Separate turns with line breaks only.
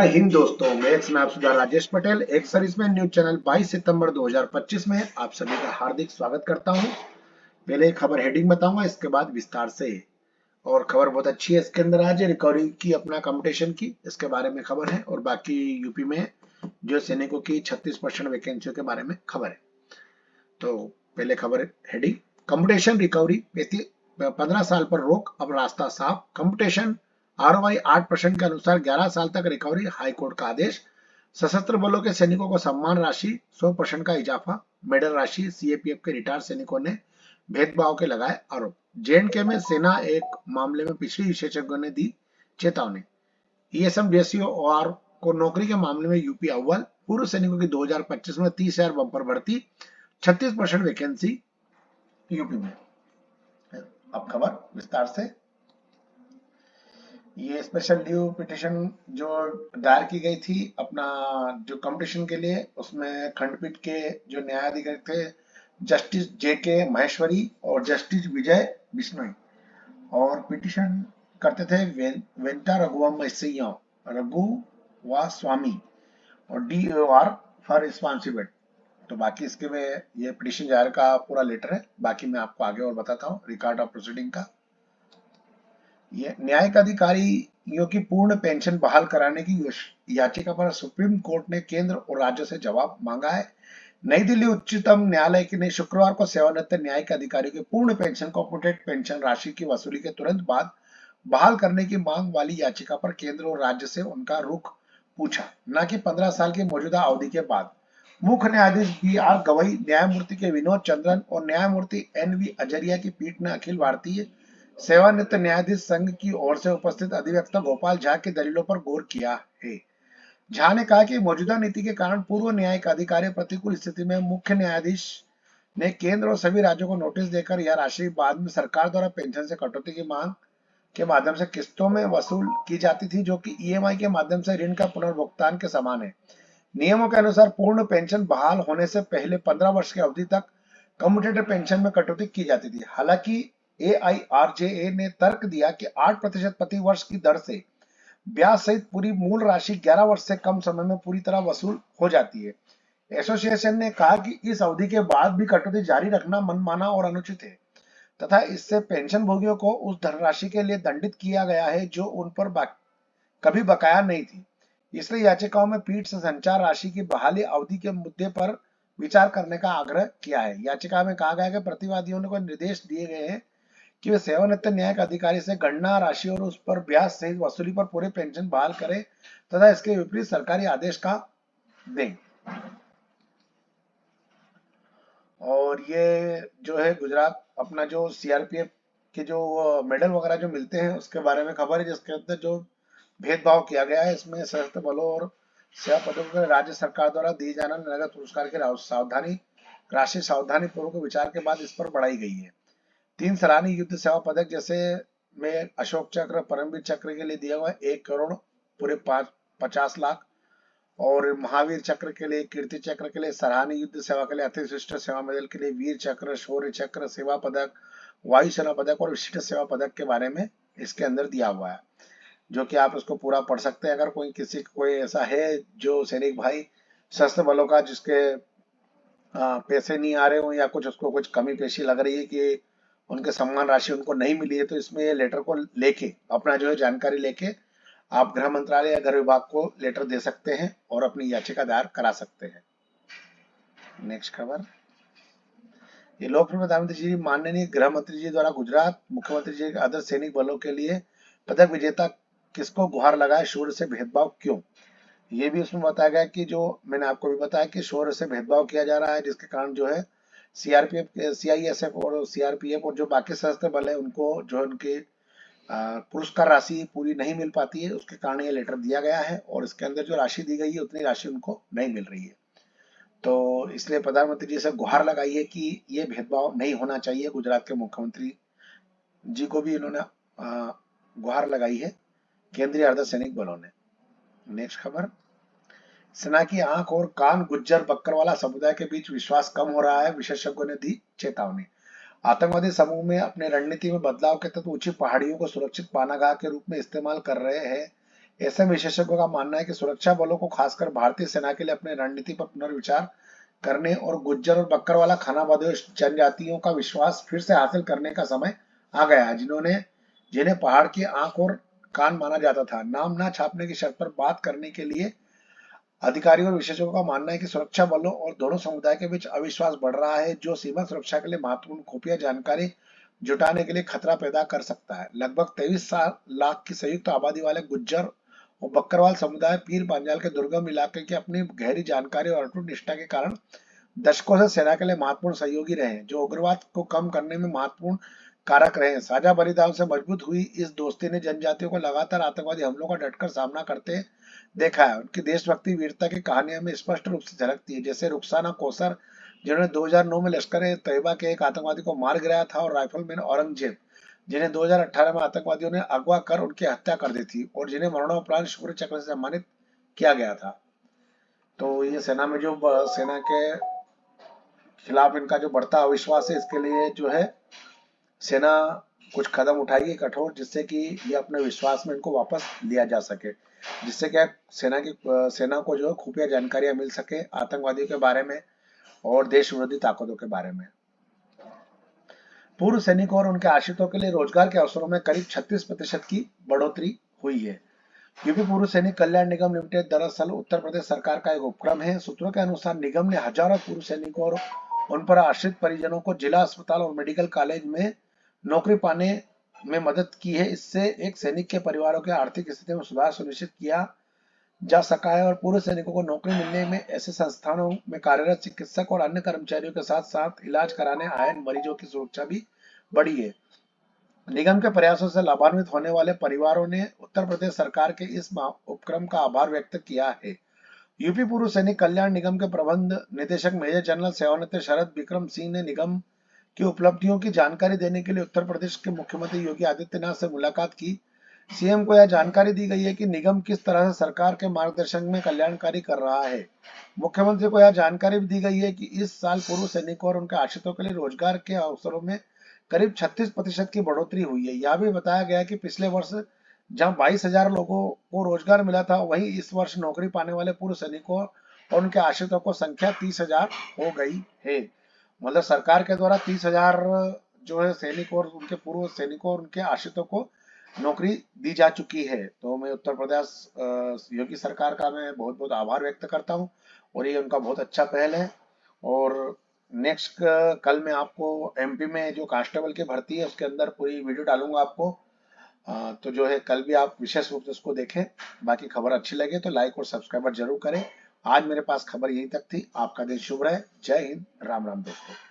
हिंद दोस्तों, मैं स्नाब सुधा राजेश पटेल एक सर्विसमैन न्यूज चैनल 22 सितंबर 2025 में आप सभी का हार्दिक स्वागत करता हूं। पहले खबर हेडिंग बताऊंगा, इसके बाद विस्तार से। और खबर बहुत अच्छी है। इसके अंदर आज रिकवरी की अपना कंपटीशन की इसके बारे में खबर है, और बाकी यूपी में जो सैनिकों की 36% वैकेंसियों के बारे में खबर है। तो पहले खबर हेडिंग, कंपटीशन रिकवरी 15 साल पर रोक, अब रास्ता साफ। कंपटीशन ROI 8% के अनुसार 11 साल तक रिकवरी, हाईकोर्ट का आदेश। सशस्त्र बलों के सैनिकों को सम्मान राशि 100% का इजाफा, मेडल राशि। CAPF के रिटायर्ड सैनिकों ने भेदभाव के लगाए आरोप। JNK में सेना एक मामले में पिछली विशेषज्ञों ने दी चेतावनी। ESM DSO और को नौकरी के मामले में यूपी अव्वल। पूर्व सैनिकों की 2025 में 30,000 बंपर भर्ती, 36% वैकेंसी यूपी में। अब खबर विस्तार से। ये स्पेशल ड्यू पिटिशन जो दायर की गई थी अपना जो कंपटीशन के लिए, उसमें खंडपीठ के जो न्यायाधिकारी थे जस्टिस JK महेश्वरी और जस्टिस विजय बिश्नोई, और पिटिशन करते थे वेंटा रघु व स्वामी और DOR फॉर रिस्पॉन्सिबल। तो बाकी इसके में ये पिटिशन दायर का पूरा लेटर है, बाकी मैं आपको आगे और बताता हूँ रिकॉर्ड ऑफ प्रोसीडिंग का। ये न्यायिक अधिकारियों की पूर्ण पेंशन बहाल कराने की याचिका पर सुप्रीम कोर्ट ने केंद्र और राज्यों से जवाब मांगा है। नई दिल्ली उच्चतम न्यायालय ने शुक्रवार को सेवानिवृत्त न्यायिक अधिकारियों की पूर्ण पेंशन कॉर्पोरेट पेंशन राशि की वसूली के तुरंत बाद बहाल करने की मांग वाली याचिका पर केंद्र और राज्य से उनका रुख पूछा, न कि 15 साल की मौजूदा अवधि के बाद। मुख्य न्यायाधीश BR गवई, न्यायमूर्ति के विनोद चंद्रन और न्यायमूर्ति NV अजरिया की पीठ ने अखिल भारतीय सेवानिवृत्त न्यायाधीश संघ की ओर से उपस्थित अधिवक्ता गोपाल झा की दलीलों पर गौर किया है। झा ने कहा कि मौजूदा नीति के कारण पूर्व न्यायिक अधिकारी प्रतिकूल स्थिति में मुख्य न्यायाधीश ने केंद्र और सभी राज्यों को नोटिस देकर यह राशि बाद में सरकार द्वारा पेंशन से कटौती की मांग के माध्यम से किस्तों में वसूल की जाती थी, जो कि EMI के माध्यम से ऋण का पुनर्भुगतान के समान है। नियमों के अनुसार पूर्ण पेंशन बहाल होने से पहले 15 वर्ष की अवधि तक कम्यूटेटर पेंशन में कटौती की जाती थी। हालांकि AIRJA ने तर्क दिया कि 8% प्रति वर्ष की दर से ब्याज सहित पूरी मूल राशि 11 वर्ष से कम समय में पूरी तरह वसूल हो जाती है। एसोसिएशन ने कहा कि इस अवधि के बाद भी कटौती जारी रखना मनमाना और अनुचित है, तथा इससे पेंशन भोगियों को उस धनराशि के लिए दंडित किया गया है जो उन पर कभी बकाया नहीं थी। इसलिए याचिकाओं में पीठ से संचार राशि की बहाली अवधि के मुद्दे पर विचार करने का आग्रह किया है। याचिका में कहा गया है कि प्रतिवादियों को निर्देश दिए गए हैं कि वे सेवानिवृत्त न्यायिक अधिकारी से गणना राशि और उस पर ब्याज सहित वसूली पर पूरे पेंशन बहाल करें तथा इसके विपरीत सरकारी आदेश का दें। और ये जो है गुजरात अपना जो CRPF के जो मेडल वगैरह जो मिलते हैं उसके बारे में खबर है, जिसके अंदर जो भेदभाव किया गया है इसमें सशस्त्र बलों और सेवा पदकों के राज्य सरकार द्वारा दिए जाने नगद पुरस्कार की राशि सावधानी पूर्वक विचार के बाद इस पर बढ़ाई गई है। 3 सराहनीय युद्ध सेवा पदक जैसे में अशोक चक्र, परमवीर चक्र के लिए दिया हुआ 1 करोड़ पूरे 50 लाख, और महावीर चक्र के लिए, कीर्ति चक्र के लिए, सराहनीय युद्ध सेवा के लिए, अतिविशिष्ट सेवा मेडल के लिए वीर चक्र, शौर्य चक्र, सेवा पदक, वायुसेना पदक और विशिष्ट सेवा पदक के बारे में इसके अंदर दिया हुआ है, जो कि आप उसको पूरा पढ़ सकते हैं। अगर कोई ऐसा है जो सैनिक भाई सशस्त्र बलों का जिसके पैसे नहीं आ रहे हो या कुछ उसको कुछ कमी पेशी लग रही है कि उनके सम्मान राशि उनको नहीं मिली है, तो इसमें ये लेटर को लेके अपना जो है जानकारी लेके आप गृह मंत्रालय या गृह विभाग को लेटर दे सकते हैं और अपनी याचिका दायर करा सकते हैं। नेक्स्ट खबर, ये लोकप्रिय प्रधानमंत्री जी माननीय गृह मंत्री जी द्वारा गुजरात मुख्यमंत्री जी आदर्श सैनिक बलों के लिए पदक विजेता किसको गुहार लगाए, शौर्य से भेदभाव क्यों। ये भी उसमें बताया गया कि जो मैंने आपको भी बताया कि शौर्य से भेदभाव किया जा रहा है, जिसके कारण जो है CISF और CRPF और जो बाकी सशस्त्र बल है उनको जो उनके पुरस्कार राशि पूरी नहीं मिल पाती है, उसके कारण ये लेटर दिया गया है, और इसके अंदर जो राशि दी गई है उतनी राशि उनको नहीं मिल रही है। तो इसलिए प्रधानमंत्री जी से गुहार लगाई है कि ये भेदभाव नहीं होना चाहिए। गुजरात के मुख्यमंत्री जी को भी इन्होंने गुहार लगाई है केंद्रीय अर्धसैनिक बलों ने। नेक्स्ट खबर, सेना की आंख और कान गुज्जर बकरवाला समुदाय के बीच विश्वास कम हो रहा है, विशेषज्ञों ने दी चेतावनी। आतंकवादी समूह में अपने रणनीति में बदलाव के तहत ऊंची पहाड़ियों को सुरक्षित पानागाह के रूप में इस्तेमाल कर रहे हैं। ऐसे विशेषज्ञों का मानना है कि सुरक्षा बलों को खासकर भारतीय सेना के लिए अपनी रणनीति पर पुनर्विचार करने और गुज्जर और बक्करवाला खानावादी जनजातियों का विश्वास फिर से हासिल करने का समय आ गया है, जिन्हें पहाड़ की आंख और कान माना जाता था। नाम ना छापने की शर्त पर बात करने के लिए अधिकारियों और विशेषज्ञों का मानना है कि सुरक्षा बलों और दोनों समुदाय के बीच अविश्वास बढ़ रहा है, जो सीमा सुरक्षा के लिए महत्वपूर्ण खुफिया जानकारी जुटाने के लिए खतरा पैदा कर सकता है। लगभग 23 लाख की संयुक्त आबादी वाले गुज्जर और बकरवाल समुदाय पीर पांजाल के दुर्गम इलाके की अपनी गहरी जानकारी और अटूट निष्ठा के कारण दशकों से सेना के लिए महत्वपूर्ण सहयोगी रहे हैं, जो उग्रवाद को कम करने में महत्वपूर्ण कारक रहे हैं। साझा बलिदान से मजबूत हुई इस दोस्ती ने जनजातियों को लगातार आतंकवादी हमलों का डटकर सामना करते देखा है। उनकी देशभक्ति वीरता की कहानियां में स्पष्ट रूप से झलकती है, जैसे रुखसाना कौसर, जिन्होंने 2009 में लश्कर ए तैयबा के एक आतंकवादी को मार गिराया था, और राइफलमैन औरंगजेब, जिन्हें 2018 में आतंकवादियों ने अगवा कर उनकी हत्या कर दी थी और जिन्हें मरणोपरांत शौर्य चक्र से सम्मानित किया गया था। तो ये सेना में जो सेना के खिलाफ इनका जो बढ़ता अविश्वास है, इसके लिए जो है सेना कुछ कदम उठाएगी कठोर, जिससे कि ये अपने विश्वास में इनको वापस लिया जा सके, जिससे क्या सेना को जो है खुफिया जानकारियां मिल सके आतंकवादियों के बारे में और देश विरोधी ताकतों के बारे में। पूर्व सैनिकों और उनके आश्रितों के लिए रोजगार के अवसरों में करीब 36% की बढ़ोतरी हुई है। यूपी पूर्व सैनिक कल्याण निगम लिमिटेड दरअसल उत्तर प्रदेश सरकार का एक उपक्रम है। सूत्रों के अनुसार निगम ने हजारों पूर्व सैनिकों और उन पर आश्रित परिजनों को जिला अस्पताल और मेडिकल कॉलेज में नौकरी पाने में मदद की है। इससे एक सैनिक के परिवारों की आर्थिक स्थिति में सुधार सुनिश्चित किया जा सका है और पूर्व सैनिकों को नौकरी मिलने में ऐसे संस्थानों में कार्यरत चिकित्सक और अन्य कर्मचारियों के साथ साथ इलाज कराने आए मरीजों की सुरक्षा भी बढ़ी है। निगम के प्रयासों से लाभान्वित होने वाले परिवारों ने उत्तर प्रदेश सरकार के इस उपक्रम का आभार व्यक्त किया है। यूपी पूर्व सैनिक कल्याण निगम के प्रबंध निदेशक मेजर जनरल सेवानिवृत्त शरद विक्रम सिंह ने निगम की उपलब्धियों की जानकारी देने के लिए उत्तर प्रदेश के मुख्यमंत्री योगी आदित्यनाथ से मुलाकात की। सीएम को यह जानकारी दी गई है कि निगम किस तरह से सरकार के मार्गदर्शन में कल्याणकारी कर रहा है। मुख्यमंत्री को यह जानकारी भी दी गई है कि इस साल पूर्व सैनिकों और उनके आश्रितों के लिए रोजगार के अवसरों में करीब 36% की बढ़ोतरी हुई है। यह भी बताया गया कि पिछले वर्ष जहां 22,000 लोगों को रोजगार मिला था, वहीं इस वर्ष नौकरी पाने वाले पूर्व सैनिकों और उनके आश्रितों को संख्या 30,000 हो गई है। मतलब सरकार के द्वारा 30,000 जो है सैनिक और उनके पूर्व सैनिकों और उनके आश्रितों को नौकरी दी जा चुकी है। तो मैं उत्तर प्रदेश योगी सरकार का मैं बहुत बहुत आभार व्यक्त करता हूँ और ये उनका बहुत अच्छा पहल है। और नेक्स्ट कल मैं आपको एमपी में जो कांस्टेबल की भर्ती है उसके अंदर पूरी वीडियो डालूंगा आपको। तो जो है कल भी आप विशेष रूप से उसको देखें। बाकी खबर अच्छी लगे तो लाइक और सब्सक्राइबर जरूर करें। आज मेरे पास खबर यही तक थी। आपका दिन शुभ रहे। जय हिंद, राम राम दोस्तों।